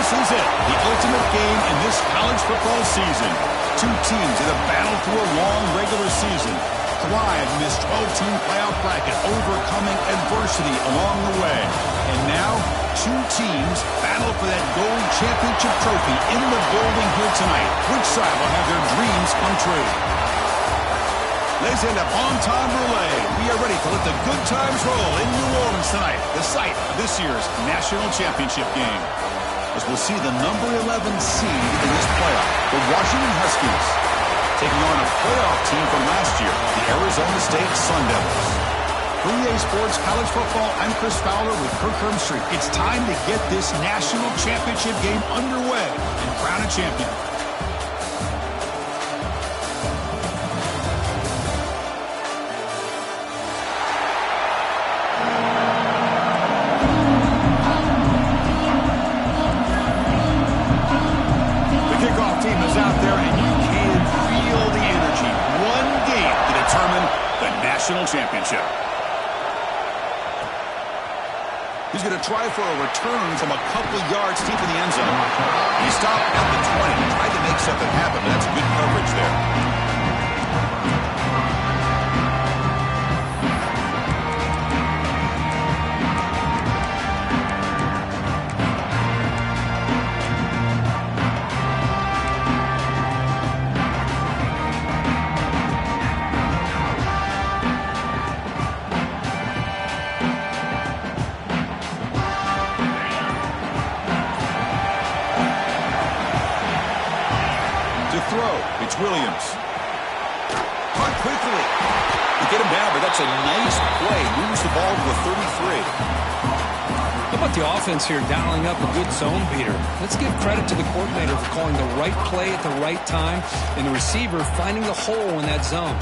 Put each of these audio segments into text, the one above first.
This is it, the ultimate game in this college football season. Two teams that have battled through a long regular season, thrived in this 12-team playoff bracket, overcoming adversity along the way. And now, two teams battle for that gold championship trophy in the building here tonight. Which side will have their dreams come true? Ladies and gentlemen, bon time relay. We are ready to let the good times roll in New Orleans tonight, the site of this year's national championship game. As we'll see the number 11 seed in this playoff, the Washington Huskies, taking on a playoff team from last year, the Arizona State Sun Devils. For EA Sports College Football, I'm Chris Fowler with Kirk Herbstreit. It's time to get this national championship game underway and crown a champion. Championship. He's going to try for a return from a couple yards deep in the end zone. He stopped at the 20. He tried to make something happen, but that's good coverage there. Williams. Caught quickly. You get him down, but that's a nice play. Moves the ball to the 33. How about the offense here dialing up a good zone beater? Let's give credit to the coordinator for calling the right play at the right time and the receiver finding the hole in that zone.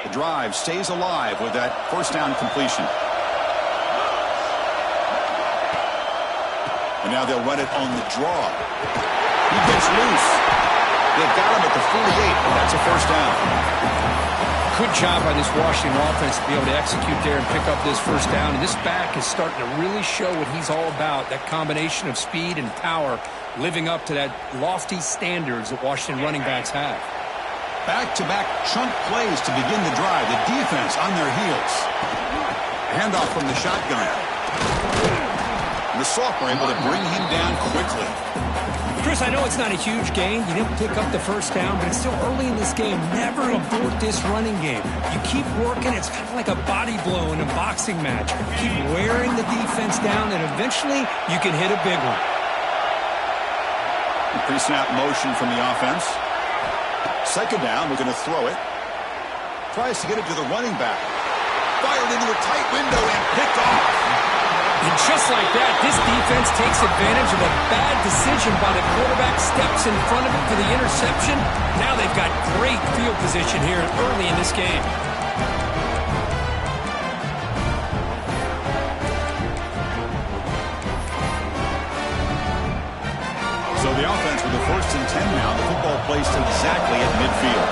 The drive stays alive with that first down completion. And now they'll run it on the draw. He gets loose. They've got him at the 48, and that's a first down. Good job by this Washington offense to be able to execute there and pick up this first down. And this back is starting to really show what he's all about, that combination of speed and power, living up to that lofty standards that Washington running backs have. Back-to-back chunk plays to begin the drive. The defense on their heels. Handoff from the shotgun. The sophomore able to bring him down quickly. Chris, I know it's not a huge gain. You didn't pick up the first down, but it's still early in this game. Never abort this running game. You keep working. It's kind of like a body blow in a boxing match. Keep wearing the defense down, and eventually you can hit a big one. Pre-snap motion from the offense. Second down, we're going to throw it. Tries to get it to the running back. Fired into a tight window and picked off. And just like that, this defense takes advantage of a bad decision by the quarterback, steps in front of it for the interception. Now they've got great field position here early in this game. So the offense with the 1st and 10 now. The football placed exactly at midfield.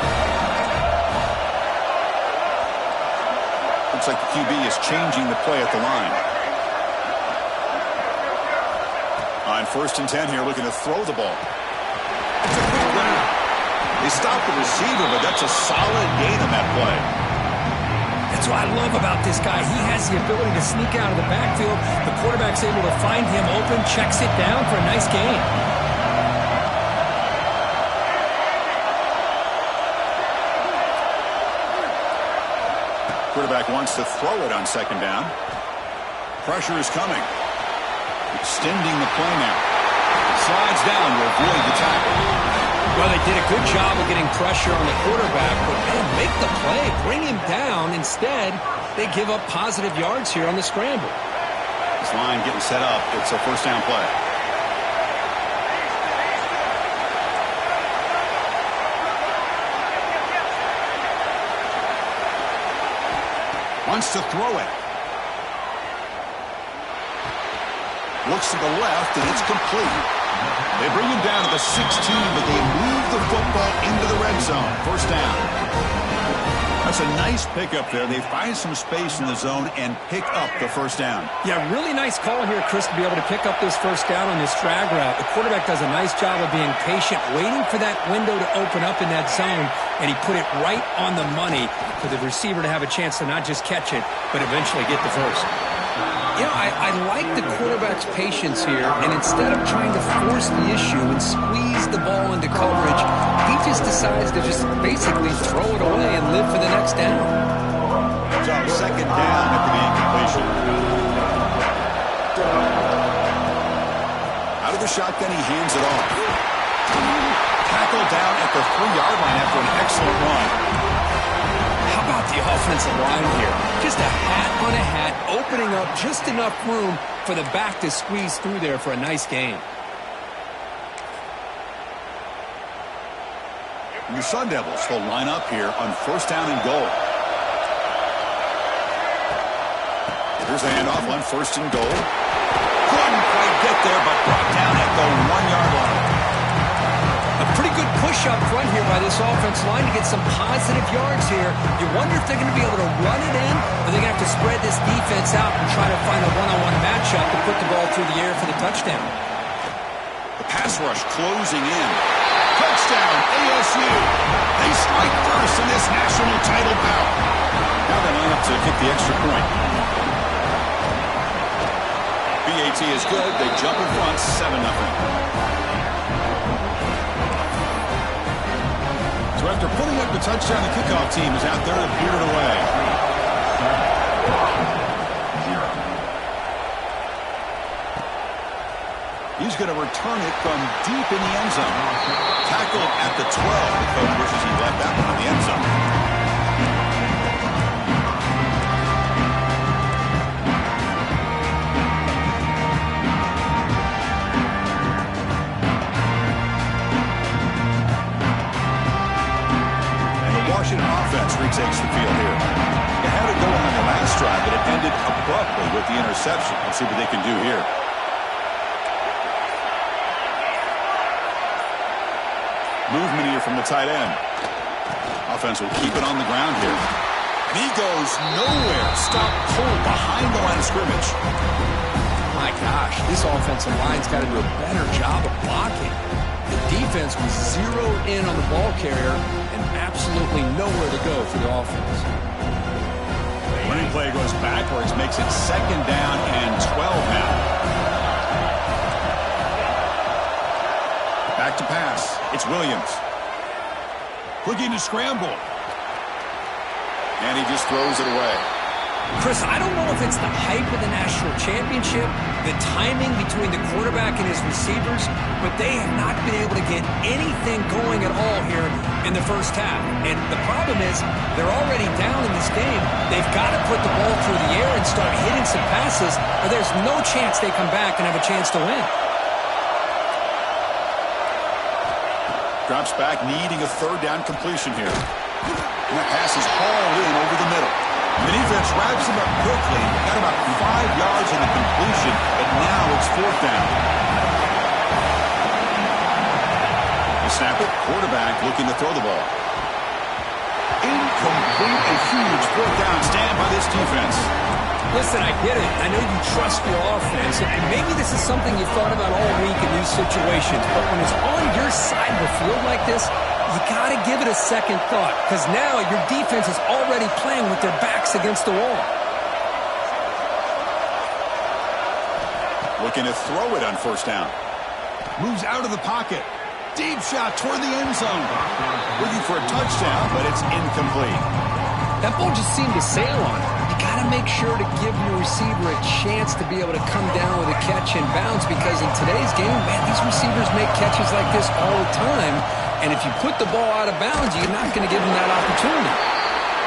Looks like the QB is changing the play at the line. On 1st and 10 here, looking to throw the ball. It's a quick runner. They stop the receiver, but that's a solid gain on that play. That's what I love about this guy. He has the ability to sneak out of the backfield. The quarterback's able to find him open, checks it down for a nice gain. Quarterback wants to throw it on 2nd down. Pressure is coming. Extending the play now. Slides down to avoid the tackle. Well, they did a good job of getting pressure on the quarterback, but man, make the play, bring him down. Instead, they give up positive yards here on the scramble. This line getting set up. It's a first down play. Wants to throw it. Looks to the left, and it's complete. They bring him down to the 16, but they move the football into the red zone. First down. That's a nice pickup there. They find some space in the zone and pick up the first down. Yeah, really nice call here, Chris, to be able to pick up this first down on this drag route. The quarterback does a nice job of being patient, waiting for that window to open up in that zone, and he put it right on the money for the receiver to have a chance to not just catch it, but eventually get the first. You know, I like the quarterback's patience here, and instead of trying to force the issue and squeeze the ball into coverage, he just decides to just basically throw it away and live for the next down. So second down after the incompletion. Out of the shotgun, he hands it off. Tackled down at the 3-yard line after an excellent run. How about the offensive line here? Just a hat on a hat, opening up just enough room for the back to squeeze through there for a nice gain. And the Sun Devils will line up here on first down and goal. Here's a handoff on first and goal. Couldn't quite get there, but brought down at the 1-yard line. A pretty good push up front here by this offensive line to get some positive yards here. You wonder if they're going to be able to run it in, or they're going to have to spread this defense out and try to find a one-on-one matchup to put the ball through the air for the touchdown. The pass rush closing in. Touchdown, ASU. They strike first in this national title bout. Now they line up to kick the extra point. BAT is good. They jump in front, 7-0. So after putting up the touchdown, the kickoff team is out there to beat it away. He's going to return it from deep in the end zone. Tackled at the 12. The coach wishes he left that one in the end zone. Washington offense retakes the field here. They had it going on the last drive, but it ended abruptly with the interception. Let's see what they can do here. Movement here from the tight end. Offense will keep it on the ground here. And he goes nowhere. Stop cold behind the line of scrimmage. My gosh, this offensive line's got to do a better job of blocking. The defense was zeroed in on the ball carrier and absolutely nowhere to go for the offense. Running play goes backwards, makes it second down and 12 now. Back to pass. It's Williams. Looking to scramble. And he just throws it away. Chris, I don't know if it's the hype of the national championship, the timing between the quarterback and his receivers, but they have not been able to get anything going at all here in the first half. And the problem is they're already down in this game. They've got to put the ball through the air and start hitting some passes, or there's no chance they come back and have a chance to win. Drops back, needing a third down completion here. And that pass is hauled in over the middle. The defense wraps him up quickly. Got about 5 yards in the completion, but now it's fourth down. The snap it, quarterback looking to throw the ball. Incomplete, a huge fourth down stand by this defense. Listen, I get it. I know you trust your offense, and maybe this is something you've thought about all week in these situations, but when it's on your side of the field like this, you got to give it a second thought, because now your defense is already playing with their backs against the wall. Looking to throw it on first down. Moves out of the pocket. Deep shot toward the end zone. Looking for a touchdown, but it's incomplete. That ball just seemed to sail on it. You got to make sure to give your receiver a chance to be able to come down with a catch and bounce, because in today's game, man, these receivers make catches like this all the time. And if you put the ball out of bounds, you're not going to give them that opportunity.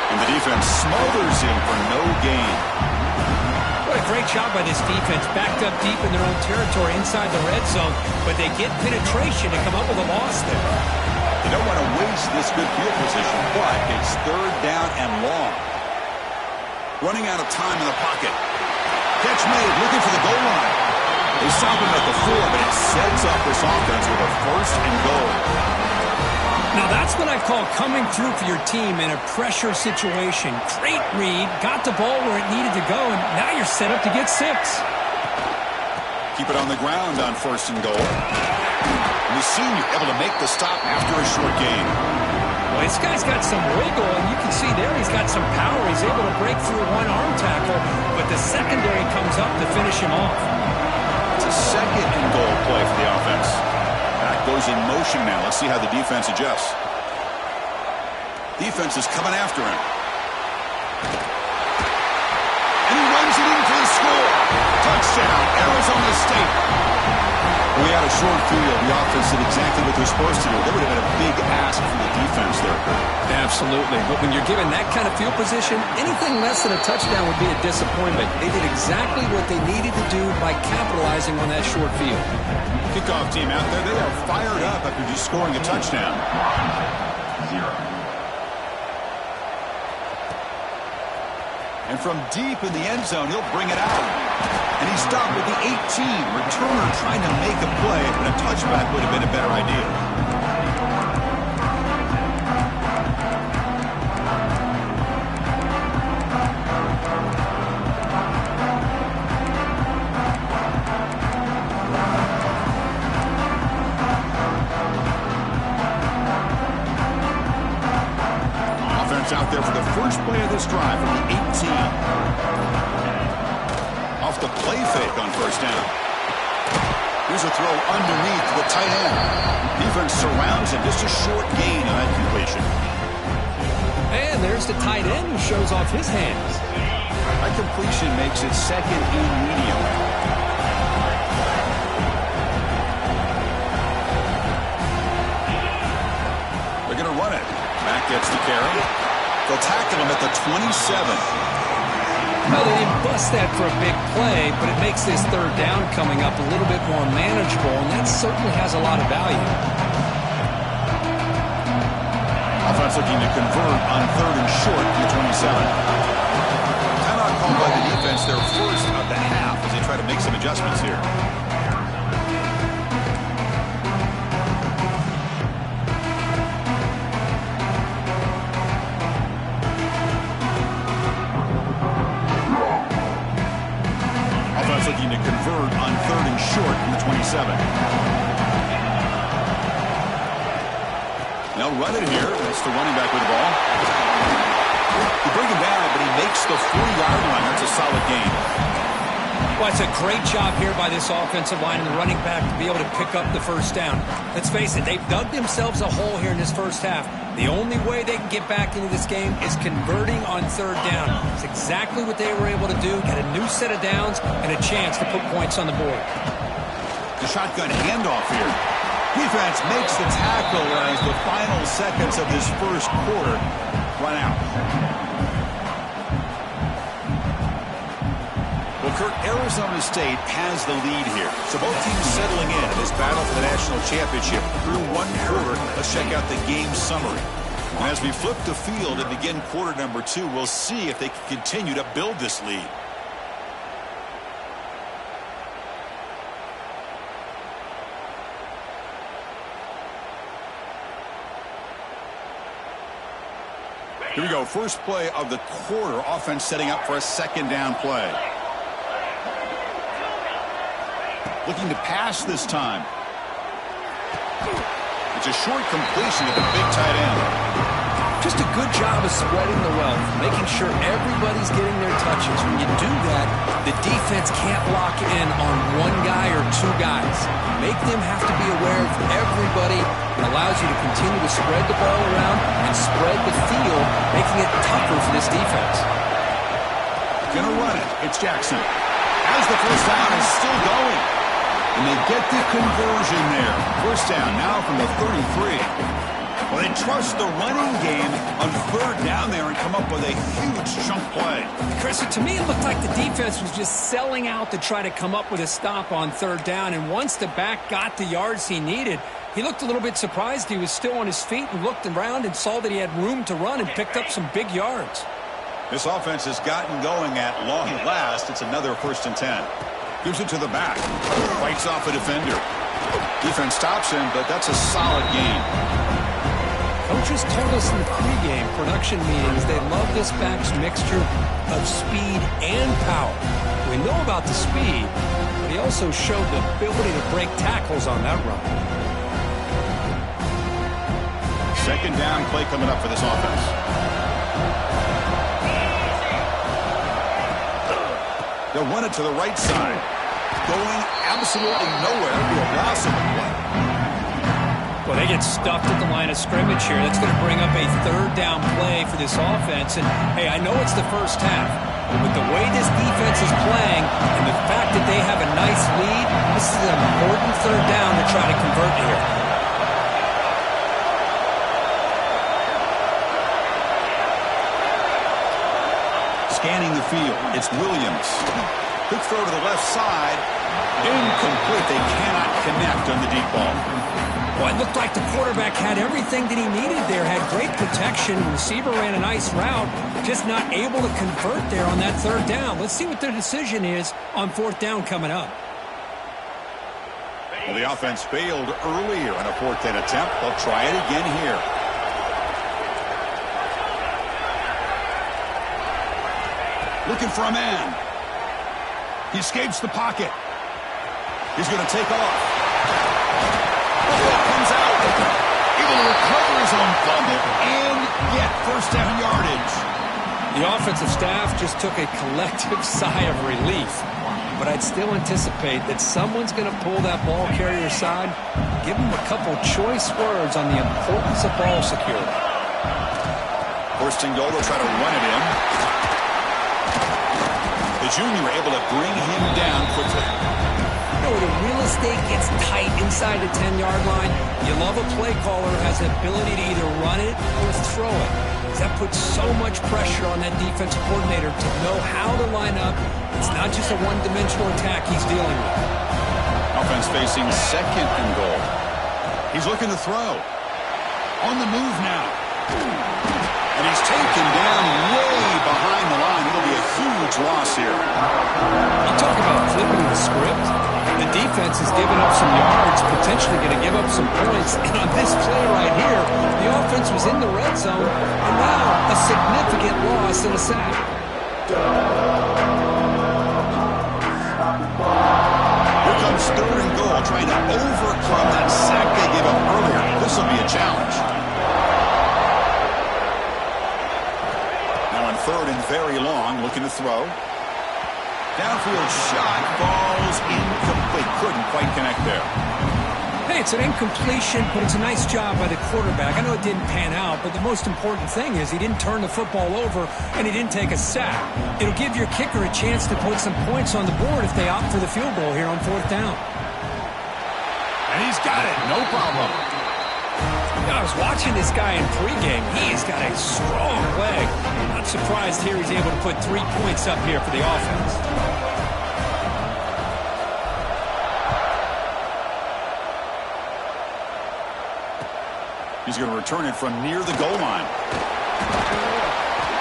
And the defense smothers him for no gain. What a great job by this defense, backed up deep in their own territory inside the red zone, but they get penetration to come up with a loss there. They don't want to waste this good field position, but it's third down and long. Running out of time in the pocket. Catch made, looking for the goal line. They stop him at the 4, but it sets up this offense with a first and goal. Now that's what I call coming through for your team in a pressure situation. Great read, got the ball where it needed to go, and now you're set up to get 6. Keep it on the ground on 1st and goal. And the senior able to make the stop after a short gain. Well, this guy's got some wiggle, and you can see there he's got some power. He's able to break through one arm tackle, but the secondary comes up to finish him off. It's a 2nd and goal play for the offense. Back goes in motion now. Let's see how the defense adjusts. Defense is coming after him. And he runs it in for the score. Touchdown, Arizona State. We had a short field. The offense did exactly what they're supposed to do. That would have been a big ask from the defense there. Absolutely. But when you're given that kind of field position, anything less than a touchdown would be a disappointment. They did exactly what they needed to do by capitalizing on that short field. Kickoff team out there. They are fired up after just scoring a touchdown. 0. And from deep in the end zone, he'll bring it out. And he stopped with the 18. Returner trying to make a play, but a touchback would have been a better idea. Out there for the first play of this drive from the 18. Off the play fake on 1st down. Here's a throw underneath to the tight end. Defense surrounds him. Just a short gain on that completion. And there's the tight end who shows off his hands. That completion makes it 2nd and medium. They're going to run it. Mack gets the carry. They'll tackle him at the 27. Well, they didn't bust that for a big play, but it makes this 3rd down coming up a little bit more manageable, and that certainly has a lot of value. Offense looking to convert on 3rd and short from the 27. Timeout called by the defense, their first of the half, as they try to make some adjustments here. Looking to convert on 3rd and short from the 27. Now run it here. That's the running back with the ball. You bring him down, but he makes the 40-yard line. That's a solid gain. Well, it's a great job here by this offensive line and the running back to be able to pick up the 1st down. Let's face it, they've dug themselves a hole here in this 1st half. The only way they can get back into this game is converting on 3rd down. It's exactly what they were able to do. Get a new set of downs and a chance to put points on the board. The shotgun handoff here. Defense makes the tackle as the final seconds of this 1st quarter run out. Well, Kurt, Arizona State has the lead here. So both teams settling in this battle for the national championship through 1 quarter. Let's check out the game summary. And as we flip the field and begin quarter number 2, we'll see if they can continue to build this lead. Here we go. First play of the quarter. Offense setting up for a 2nd down play. Looking to pass this time. It's a short completion to the big tight end. Just a good job of spreading the wealth, making sure everybody's getting their touches. When you do that, the defense can't lock in on 1 guy or 2 guys. Make them have to be aware of everybody. It allows you to continue to spread the ball around and spread the field, making it tougher for this defense. Gonna run it. It's Jackson. As the 1st down is still going. And they get the conversion there. 1st down now from the 33. Well, they trust the running game on 3rd down there and come up with a huge chunk play. Chris, to me, it looked like the defense was just selling out to try to come up with a stop on 3rd down. And once the back got the yards he needed, he looked a little bit surprised. He was still on his feet and looked around and saw that he had room to run and picked up some big yards. This offense has gotten going at long last. It's another 1st and 10. Gives it to the back. Fights off a defender. Defense stops him, but that's a solid gain. Coaches told us in the pregame production meetings they love this back's mixture of speed and power. We know about the speed, but he also showed the ability to break tackles on that run. Second down play coming up for this offense. They'll run it to the right side. Going absolutely nowhere to a loss of the play. Well, they get stuffed at the line of scrimmage here. That's going to bring up a third down play for this offense. And, hey, I know it's the first half, but with the way this defense is playing and the fact that they have a nice lead, this is an important third down to try to convert here. Scanning the field, it's Williams. Quick throw to the left side. Incomplete. They cannot connect on the deep ball. Well, it looked like the quarterback had everything that he needed there. Had great protection. Receiver ran a nice route. Just not able to convert there on that third down. Let's see what their decision is on fourth down coming up. Well, the offense failed earlier on a fourth down attempt. They'll try it again here. Looking for a man. He escapes the pocket. He's going to take off. Football comes out. Able to recover his own fumble and get first down yardage. The offensive staff just took a collective sigh of relief. But I'd still anticipate that someone's going to pull that ball carrier side, give him a couple choice words on the importance of ball security. First and goal, they'll try to run it in. The junior able to bring him down quickly. You know, when the real estate gets tight inside the 10-yard line, you love a play caller who has the ability to either run it or throw it. That puts so much pressure on that defensive coordinator to know how to line up. It's not just a one-dimensional attack he's dealing with. Offense facing second and goal. He's looking to throw. On the move now. And he's taken down way behind the line. It'll be a huge loss here. You talk about flipping the script. The defense is giving up some yards, potentially going to give up some points. And on this play right here, the offense was in the red zone, and now a significant loss and a sack. Here comes third and goal, trying to overcome that sack they gave up earlier. This will be a challenge. Now on third and very long, looking to throw. Downfield shot falls incomplete. Couldn't quite connect there. Hey, it's an incompletion, but it's a nice job by the quarterback. I know it didn't pan out, but the most important thing is he didn't turn the football over and he didn't take a sack. It'll give your kicker a chance to put some points on the board if they opt for the field goal here on fourth down. And he's got it. No problem. You know, I was watching this guy in pregame. He's got a strong leg. Not surprised here he's able to put 3 points up here for the offense. He's going to return it from near the goal line.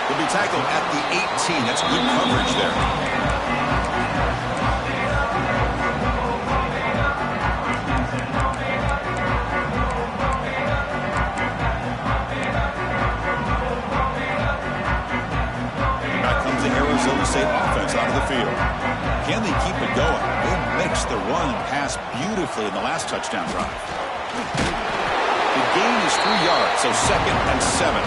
He'll be tackled at the 18. That's good coverage there. Arizona State offense out of the field. Can they keep it going? They mixed the run and pass beautifully in the last touchdown drive. The gain is 3 yards, so second and 7.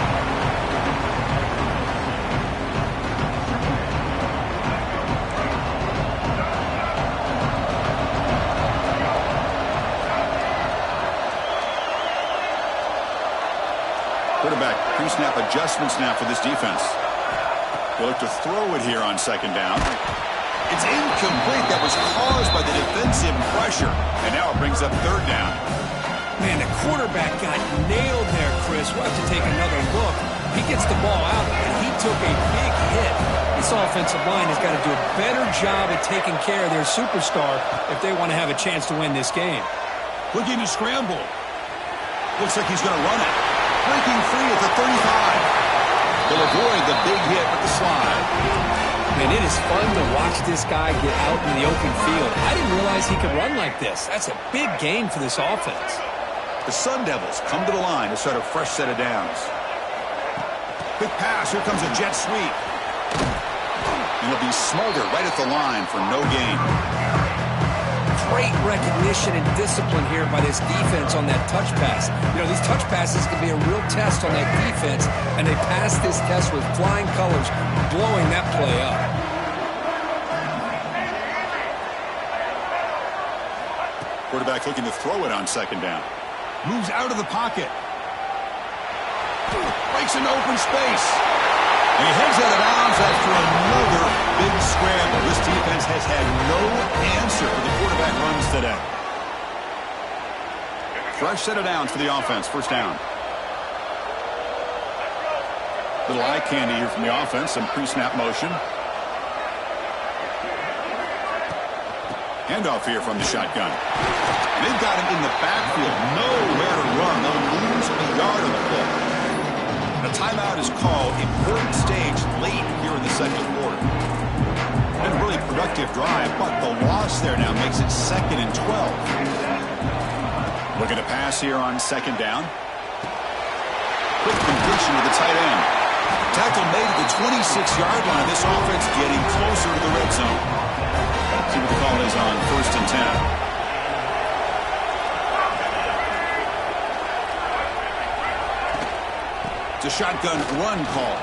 Quarterback pre-snap adjustments now for this defense. They'll look to throw it here on second down. It's incomplete. That was caused by the defensive pressure. And now it brings up third down. Man, the quarterback got nailed there, Chris. We'll have to take another look. He gets the ball out, and he took a big hit. This offensive line has got to do a better job at taking care of their superstar if they want to have a chance to win this game. Looking to scramble. Looks like he's going to run it. Breaking free at the 35. They'll avoid the big hit with the slide. Man, it is fun to watch this guy get out in the open field. I didn't realize he could run like this. That's a big gain for this offense. The Sun Devils come to the line to start a fresh set of downs. Quick pass. Here comes a jet sweep. And it'll be Smolder right at the line for no gain. Great recognition and discipline here by this defense on that touch pass. You know, these touch passes can be a real test on that defense, and they passed this test with flying colors, blowing that play up. Quarterback looking to throw it on second down. Moves out of the pocket. Breaks into open space. And he heads out of bounds after another big scramble. This defense has had no answer for the quarterback runs today. Fresh set of downs for the offense. First down. Little eye candy here from the offense. Some pre-snap motion. Handoff here from the shotgun. And they've got him in the backfield. Nowhere to run. They'll lose a yard on the play. A timeout is called. Important stage late here in the second quarter. Been a really productive drive, but the loss there now makes it 2nd and 12. Looking to pass here on second down. Quick completion to the tight end. Tackle made at the 26-yard line. This offense getting closer to the red zone. See what the call is on 1st and 10. It's a shotgun run call.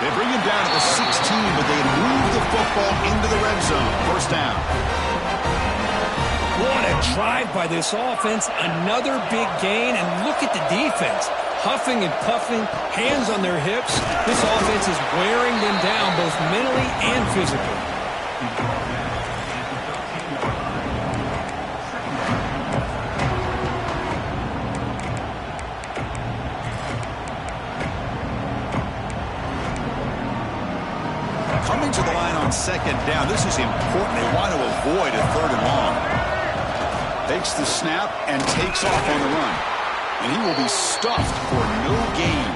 They bring him down to the 16, but they move the football into the red zone. First down. What a drive by this offense. Another big gain, and look at the defense. Huffing and puffing, hands on their hips. This offense is wearing them down both mentally and physically. Coming to the line on second down. This is important. They want to avoid a 3rd and long. Takes the snap and takes off on the run. And he will be stuffed for no gain.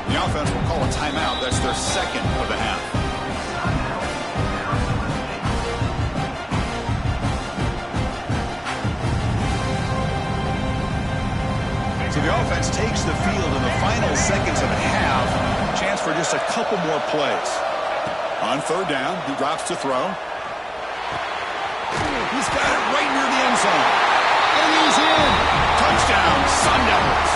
The offense will call a timeout. That's their 2nd of the half. So the offense takes the field in the final seconds of the half. Chance for just a couple more plays. On 3rd down, he drops to throw. He's got it right near the end zone. And he's in. Touchdown, Sun Devils.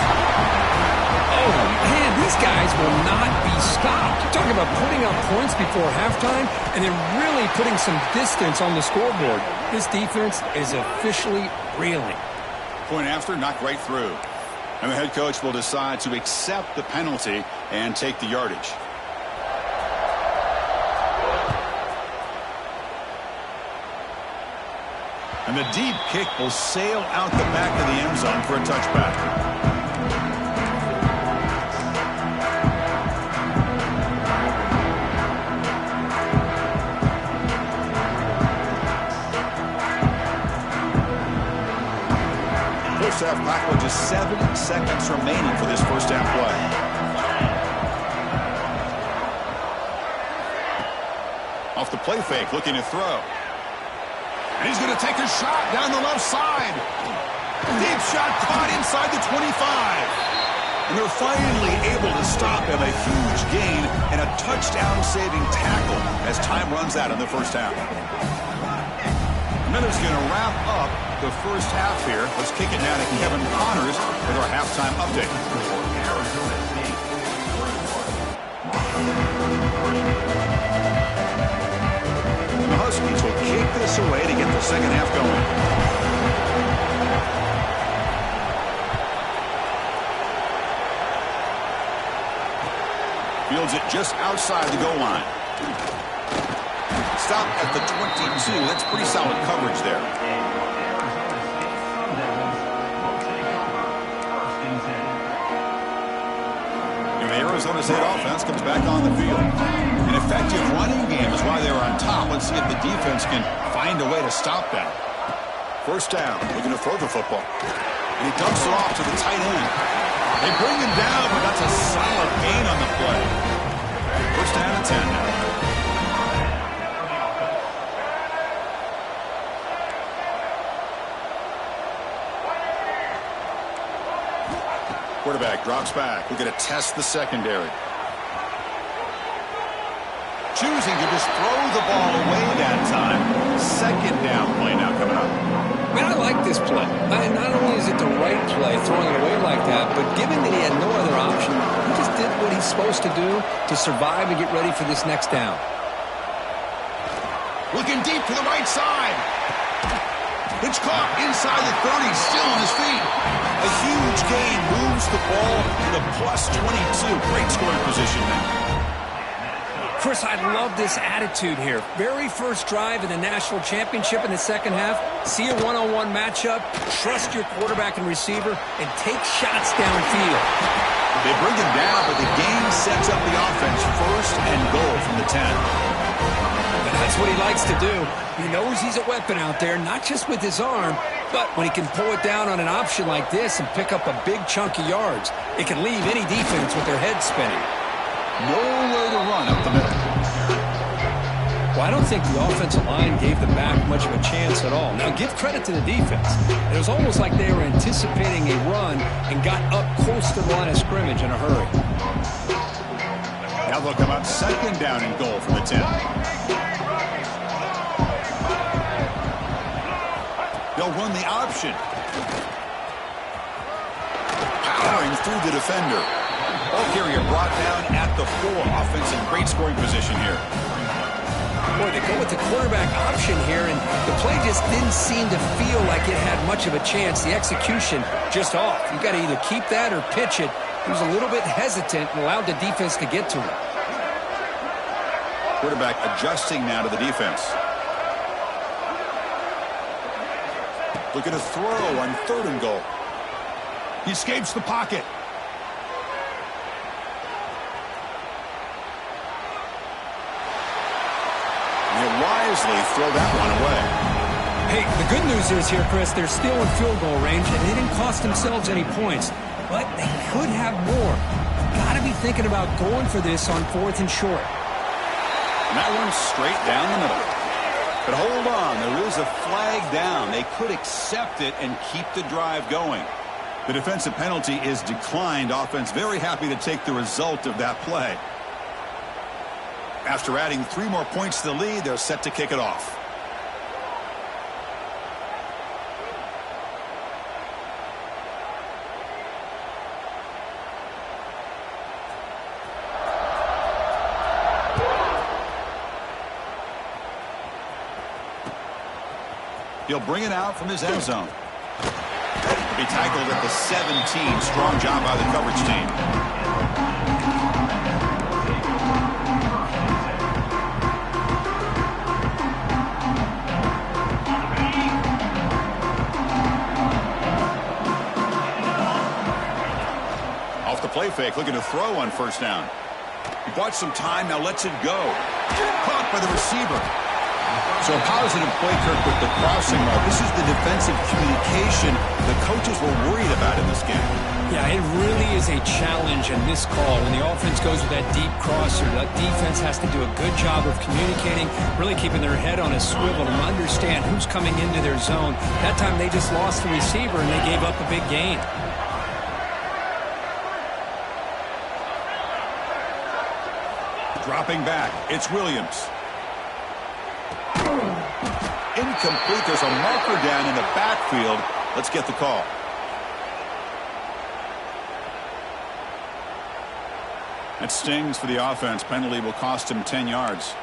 Oh, man, these guys will not be stopped. Talking about putting up points before halftime and then really putting some distance on the scoreboard. This defense is officially reeling. Point after, knocked right through. And the head coach will decide to accept the penalty and take the yardage. And the deep kick will sail out the back of the end zone for a touchback. First half clock with just 7 seconds remaining for this first half play. Off the play fake, looking to throw. And he's going to take a shot down the left side. Deep shot caught inside the 25. And they're finally able to stop him. A huge gain and a touchdown-saving tackle as time runs out in the first half. Miller's going to wrap up the first half here. Let's kick it now to Kevin Connors with our halftime update. And the Huskies will kick this away to get the second half going. Fields it just outside the goal line. Stop at the 22. That's pretty solid coverage there. And the Arizona State offense comes back on the field. An effective running game is why they were on top. Let's see if the defense can find a way to stop that. First down, looking to throw the football. And he dumps it off to the tight end. They bring him down, but that's a solid drops back. We're going to test the secondary. Choosing to just throw the ball away that time. Second down play now coming up. Man, I like this play. Not only is it the right play, throwing it away like that, but given that he had no other option, he just did what he's supposed to do to survive and get ready for this next down. Looking deep to the right side. It's caught inside the 30, still on his feet. A huge gain moves the ball to the plus 22. Great scoring position now. Chris, I love this attitude here. Very first drive in the national championship in the second half. See a one-on-one matchup, trust your quarterback and receiver, and take shots downfield. They bring him down, but the game sets up the offense first and goal from the 10. And that's what he likes to do. He knows he's a weapon out there, not just with his arm, but when he can pull it down on an option like this and pick up a big chunk of yards, it can leave any defense with their head spinning. Nowhere to run up the middle. Well, I don't think the offensive line gave them back much of a chance at all. Now, give credit to the defense. It was almost like they were anticipating a run and got up close to the line of scrimmage in a hurry. Now they'll come out second down and goal from the 10. They'll run the option. Powering through the defender. Ball carrier brought down at the 4. Offense in great scoring position here. Boy, they go with the quarterback option here, and the play just didn't seem to feel like it had much of a chance. The execution just off. You got to either keep that or pitch it. He was a little bit hesitant and allowed the defense to get to him. Quarterback adjusting now to the defense. Looking to throw on third and goal. He escapes the pocket. Wisely throw that one away. Hey, the good news is here, Chris, they're still in field goal range, and they didn't cost themselves any points, but they could have more. Got to be thinking about going for this on 4th and short. And that one's straight down the middle. But hold on, there is a flag down. They could accept it and keep the drive going. The defensive penalty is declined. Offense very happy to take the result of that play. After adding 3 more points to the lead, they're set to kick it off. He'll bring it out from his end zone. He'll be tackled at the 17. Strong job by the coverage team. Play fake, looking to throw on first down. He bought some time, now lets it go. Caught by the receiver. So a positive play, Kirk, with the crossing route. This is the defensive communication the coaches were worried about in this game. Yeah, it really is a challenge in this call. When the offense goes with that deep crosser, that defense has to do a good job of communicating, really keeping their head on a swivel to understand who's coming into their zone. That time they just lost the receiver and they gave up a big gain. Dropping back, it's Williams. Incomplete. There's a marker down in the backfield. Let's get the call. That stings for the offense. Penalty will cost him 10 yards.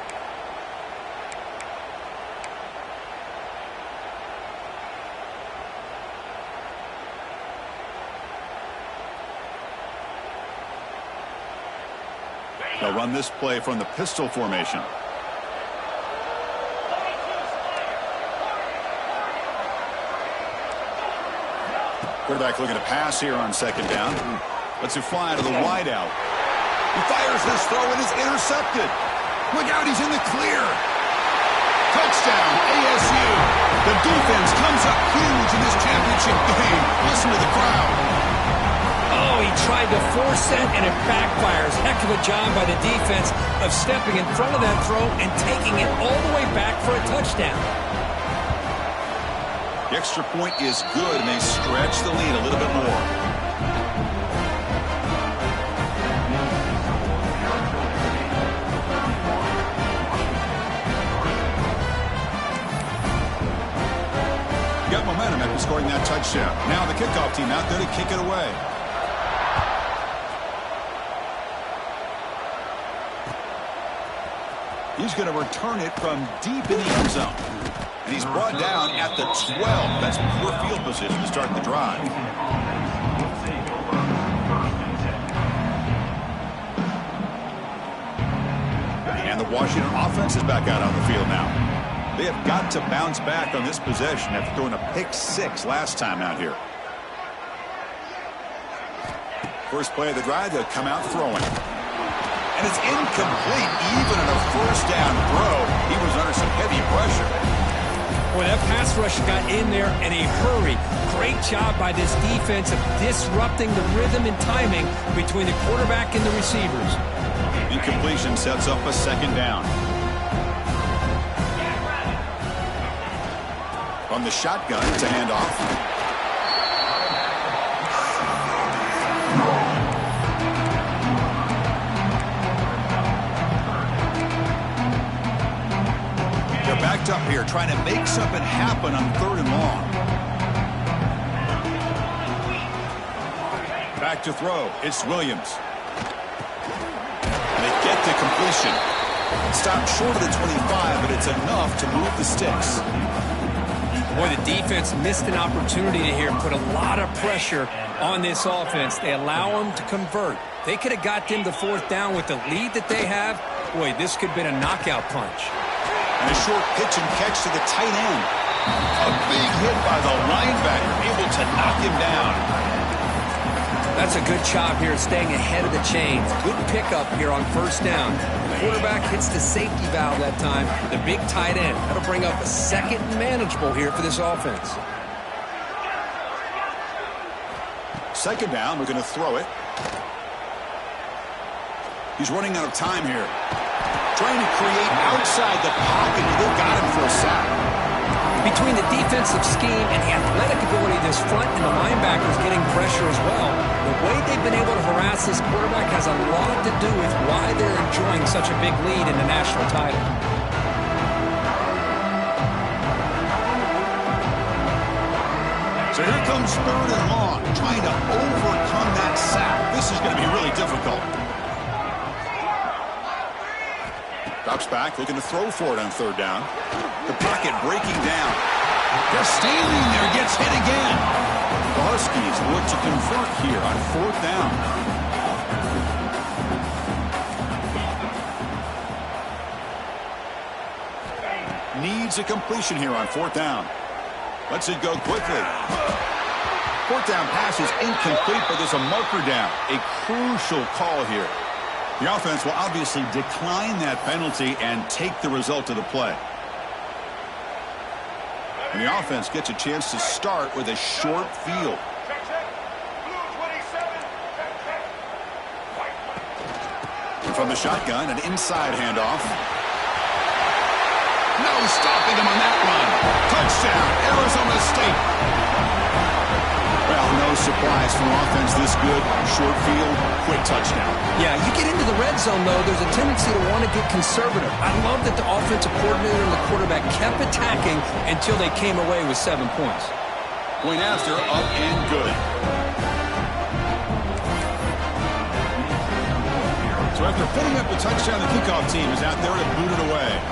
They'll run this play from the pistol formation. Quarterback looking to pass here on second down. Lets it fly to the wideout. He fires this throw and is intercepted. Look out, he's in the clear. Touchdown, ASU. The defense comes up huge in this championship game. Listen to the crowd. Oh, he tried to force that, and it backfires. Heck of a job by the defense of stepping in front of that throw and taking it all the way back for a touchdown. The extra point is good, and they stretch the lead a little bit more. scoring that touchdown. Now the kickoff team out there to kick it away. He's going to return it from deep in the end zone. And he's brought down at the 12. That's poor field position to start the drive. And the Washington offense is back out on the field now. They have got to bounce back on this possession after throwing a pick-6 last time out here. First play of the drive, they'll come out throwing. And it's incomplete. Even in a first down throw, he was under some heavy pressure. Boy, that pass rush got in there in a hurry. Great job by this defense of disrupting the rhythm and timing between the quarterback and the receivers. Incompletion sets up a second down. On the shotgun, it's a handoff. Backed up here, trying to make something happen on 3rd and long. Back to throw. It's Williams. And they get the completion. Stopped short of the 25, but it's enough to move the sticks. Boy, the defense missed an opportunity to here, put a lot of pressure on this offense. They allow them to convert. They could have got them to 4th down with the lead that they have. Boy, this could have been a knockout punch. And a short pitch and catch to the tight end. A big hit by the linebacker, able to knock him down. That's a good job here, staying ahead of the chains. Good pickup here on 1st down. The quarterback hits the safety valve that time, the big tight end. That'll bring up a second and manageable here for this offense. Second down, we're going to throw it. He's running out of time here. Trying to create outside the pocket. They got him for a sack. Between the defensive scheme and the athletic ability of this front and the linebackers getting pressure as well, the way they've been able to harass this quarterback has a lot to do with why they're enjoying such a big lead in the national title. So here comes 3rd and long, trying to overcome that sack. This is going to be really difficult. Drops back, looking to throw for it on 3rd down. The pocket breaking down. They're standing there, gets hit again. The Huskies look to convert here on 4th down. Needs a completion here on 4th down. Lets it go quickly. 4th down pass is incomplete, but there's a marker down. A crucial call here. The offense will obviously decline that penalty and take the result of the play. And the offense gets a chance to start with a short field. And from the shotgun, an inside handoff. No stopping him on that run. Touchdown, Arizona State. Well, no surprise from offense this good. Short field, quick touchdown. Yeah, you get into the red zone, though, there's a tendency to want to get conservative. I love that the offensive coordinator and the quarterback kept attacking until they came away with 7 points. Point after, up and good. So after putting up the touchdown, the kickoff team is out there to boot it away.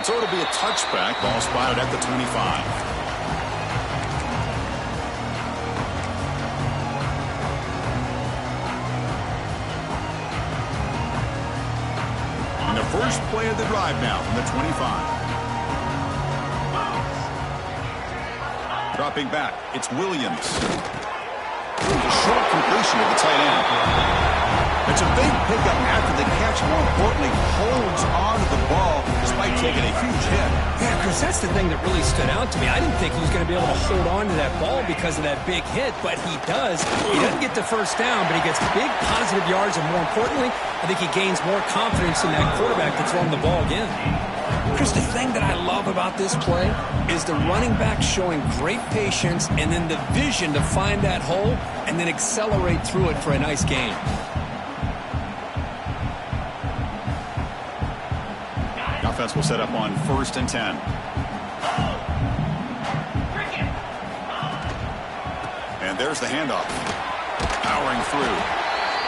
So it'll be a touchback. Ball spotted at the 25. And the first play of the drive now from the 25. Dropping back, it's Williams. A short completion of the tight end. It's a big pickup after the catch. More importantly, holds on to the ball despite taking a huge hit. Yeah, Chris, that's the thing that really stood out to me. I didn't think he was going to be able to hold on to that ball because of that big hit, but he does. He doesn't get the first down, but he gets big positive yards, and more importantly, I think he gains more confidence in that quarterback to throw him the ball again. Chris, the thing that I love about this play is the running back showing great patience and then the vision to find that hole and then accelerate through it for a nice gain. offense will set up on 1st and 10. And there's the handoff. Powering through.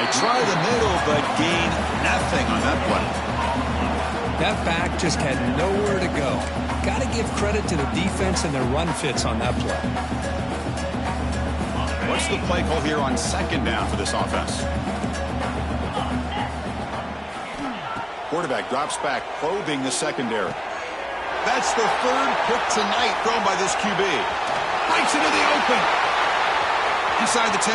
They try the middle, but gain nothing on that play. That back just had nowhere to go. Got to give credit to the defense and their run fits on that play. What's the play call here on 2nd down for this offense? Quarterback drops back, probing the secondary. That's the 3rd pick tonight thrown by this QB. Breaks into the open. Inside the 10.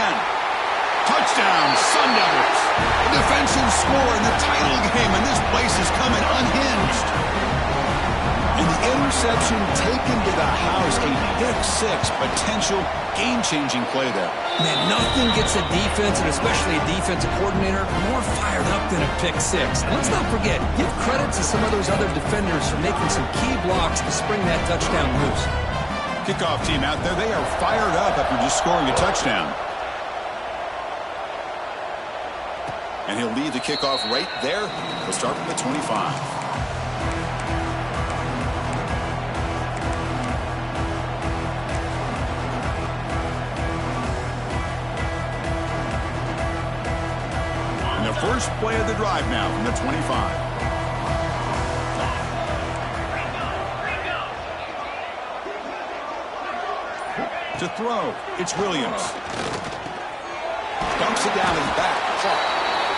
Touchdown, Sun Devils. A defensive score in the title game, and this place is coming unhinged. And the interception taken to the house, a pick 6, potential game-changing play there. Man, nothing gets a defense, and especially a defensive coordinator, more fired up than a pick 6. And let's not forget, give credit to some of those other defenders for making some key blocks to spring that touchdown loose. Kickoff team out there, they are fired up after just scoring a touchdown. And he'll lead the kickoff right there. We'll start from the 25. And the first play of the drive now from the 25. To throw, it's Williams. Dumps it down and back.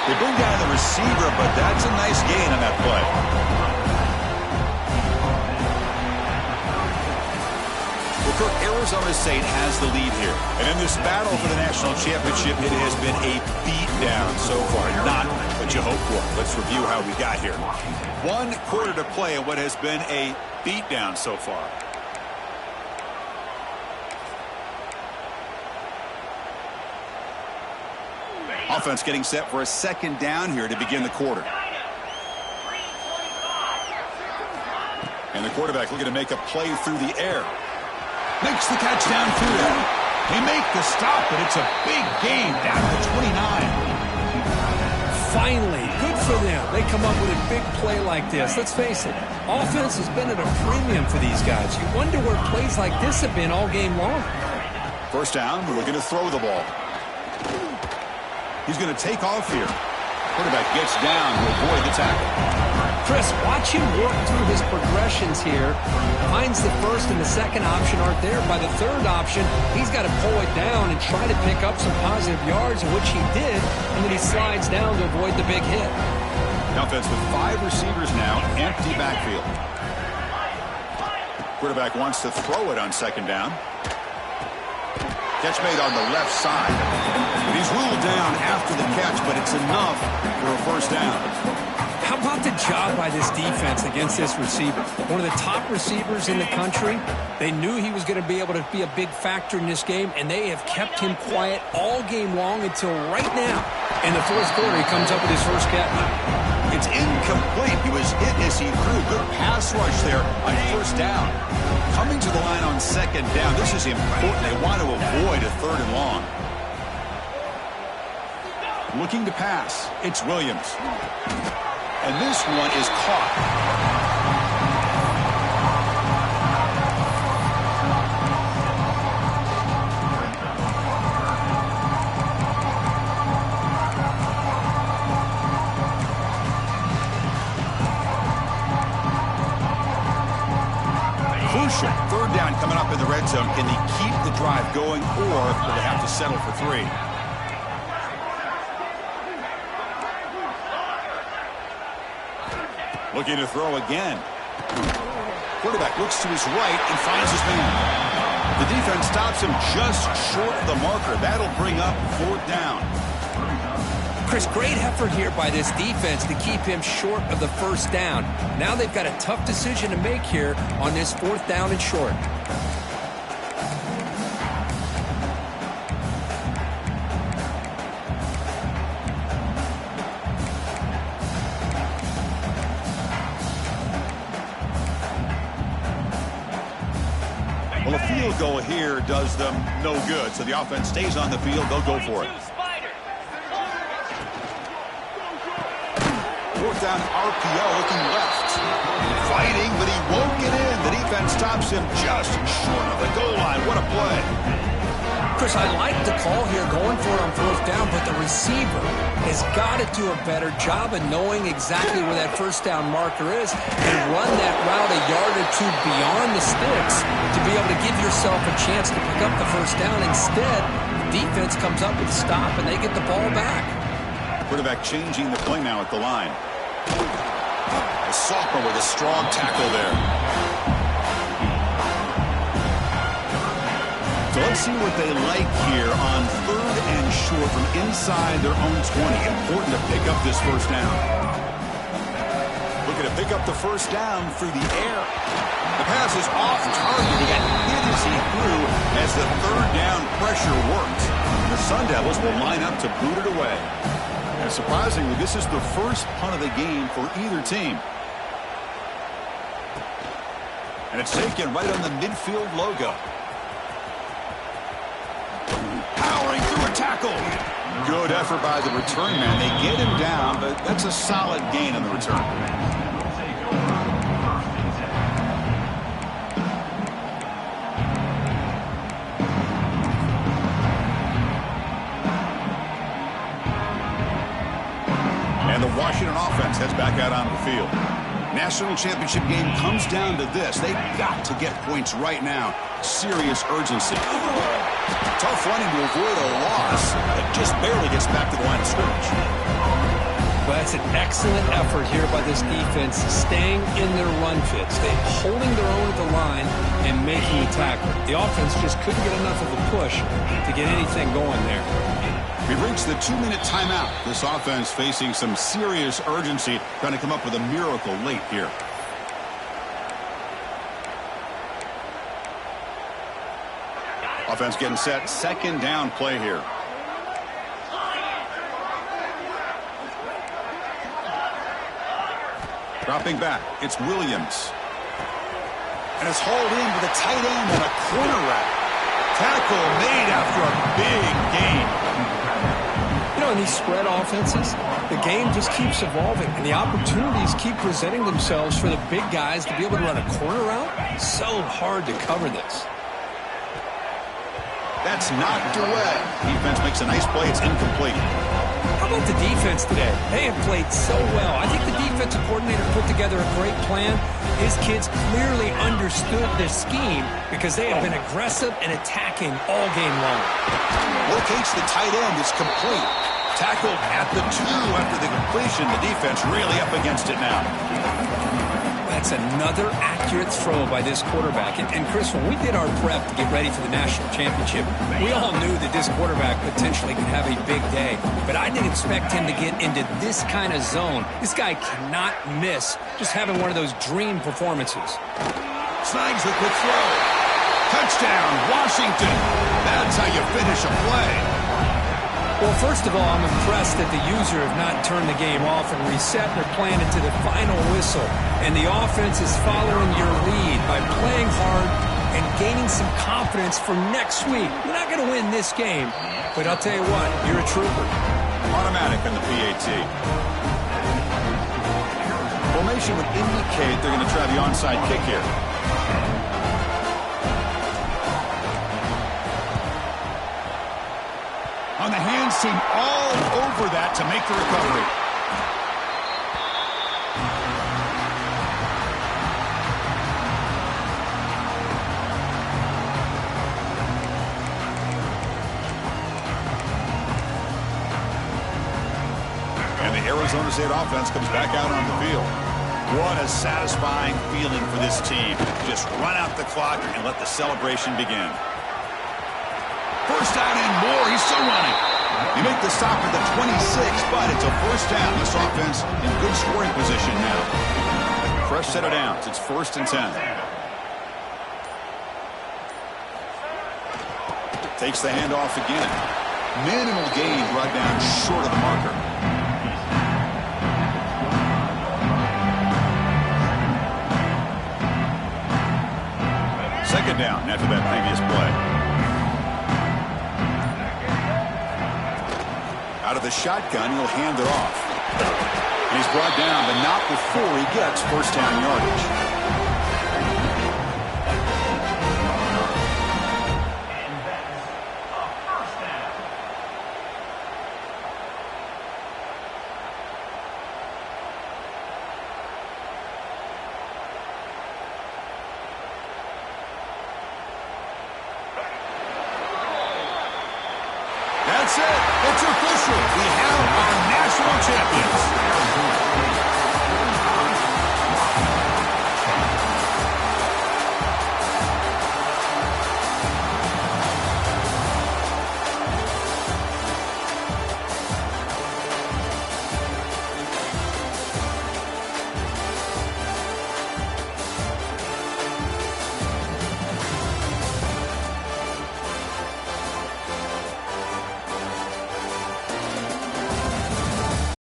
They bring down the receiver, but that's a nice gain on that play. Well, Kirk, Arizona State has the lead here. And in this battle for the national championship, it has been a beatdown so far. Not what you hoped for. Let's review how we got here. 1 quarter to play in what has been a beatdown so far. Offense getting set for a 2nd down here to begin the quarter. And the quarterback looking to make a play through the air. Makes the catch down through there. They make the stop, but it's a big gain down to the 29. Finally, good for them. They come up with a big play like this. Let's face it, offense has been at a premium for these guys. You wonder where plays like this have been all game long. 1st down, we're going to throw the ball. He's going to take off here. Quarterback gets down to avoid the tackle. Chris, watch him work through his progressions here. Finds the 1st and the 2nd option aren't there. By the 3rd option, he's got to pull it down and try to pick up some positive yards, which he did, and then he slides down to avoid the big hit. The offense with 5 receivers now, empty backfield. Quarterback wants to throw it on 2nd down. Catch made on the left side. And he's ruled down after the catch, but it's enough for a 1st down. How about the job by this defense against this receiver? One of the top receivers in the country. They knew he was going to be able to be a big factor in this game, and they have kept him quiet all game long until right now. In the 4th quarter, he comes up with his 1st catch. It's incomplete. He was hit as he threw. Good pass rush there on 1st down. Coming to the line on 2nd down. This is important. They want to avoid a 3rd and long. Looking to pass. It's Williams. And this one is caught. Crucial. 3rd down coming up in the red zone. Can they keep the drive going, or will they have to settle for 3? Looking to throw again. Quarterback looks to his right and finds his man. The defense stops him just short of the marker. That'll bring up 4th down. Chris, great effort here by this defense to keep him short of the 1st down. Now they've got a tough decision to make here on this 4th down and short. Well, a field goal here does them no good, so the offense stays on the field. They'll go for it. 4th down RPO looking left. fighting, but he won't get in. The defense stops him just short of the goal line. What a play. Chris, I like the call here going for it on fourth down, but the receiver has got to do a better job of knowing exactly where that first down marker is and run that route a yard or two beyond the sticks to be able to give yourself a chance to pick up the first down. Instead, the defense comes up with a stop and they get the ball back. Quarterback changing the play now at the line. A sophomore with a strong tackle there. So let's see what they like here on 3rd and short from inside their own 20. Important to pick up this first down. Looking to pick up the first down through the air. The pass is off target. He got hit as he threw as the 3rd down pressure worked. The Sun Devils will line up to boot it away. And surprisingly, this is the first punt of the game for either team. And it's taken right on the midfield logo. Powering through a tackle. Good effort by the return man. They get him down, but that's a solid gain on the return. And the Washington offense heads back out onto the field. National championship game comes down to this. They've got to get points right now. Serious urgency. Tough running to avoid a loss. It just barely gets back to the line of scrimmage. Well, that's an excellent effort here by this defense, staying in their run fits. They're holding their own at the line and making the tackle. The offense just couldn't get enough of a push to get anything going there. We've reached the 2-minute timeout. This offense facing some serious urgency, trying to come up with a miracle late here. Offense getting set. 2nd down play here. Dropping back. It's Williams. And it's hauled in with a tight end and a corner route. Tackle made after a big gain. You know, in these spread offenses, the game just keeps evolving, and the opportunities keep presenting themselves for the big guys to be able to run a corner route. So hard to cover this. That's knocked away. Defense makes a nice play. It's incomplete. How about the defense today? They have played so well. I think the defensive coordinator put together a great plan. His kids clearly understood the scheme because they have been aggressive and attacking all game long. Locates the tight end. It's complete. Tackled at the 2 after the completion. The defense really up against it now. That's another accurate throw by this quarterback. And Chris, when we did our prep to get ready for the national championship, we all knew that this quarterback potentially could have a big day. But I didn't expect him to get into this kind of zone. This guy cannot miss just having one of those dream performances. Snags the quick throw. Touchdown, Washington. That's how you finish a play. Well, first of all, I'm impressed that the user have not turned the game off and reset their plan into the final whistle. And the offense is following your lead by playing hard and gaining some confidence for next week. We're not going to win this game, but I'll tell you what, you're a trooper. Automatic on the PAT. Formation would indicate they're going to try the onside kick here. On the hands team all over that to make the recovery. And the Arizona State offense comes back out on the field. What a satisfying feeling for this team. Just run out the clock and let the celebration begin. First down and more. He's still running. You make the stop at the 26, but it's a first down. This offense in good scoring position now. Fresh set of downs. It's 1st and 10. Takes the handoff again. Minimal gain brought down short of the marker. Second down after that previous play. Out of the shotgun, he'll hand it off. And he's brought down, but not before he gets first down yardage. That's it. It's official. We have our national champions.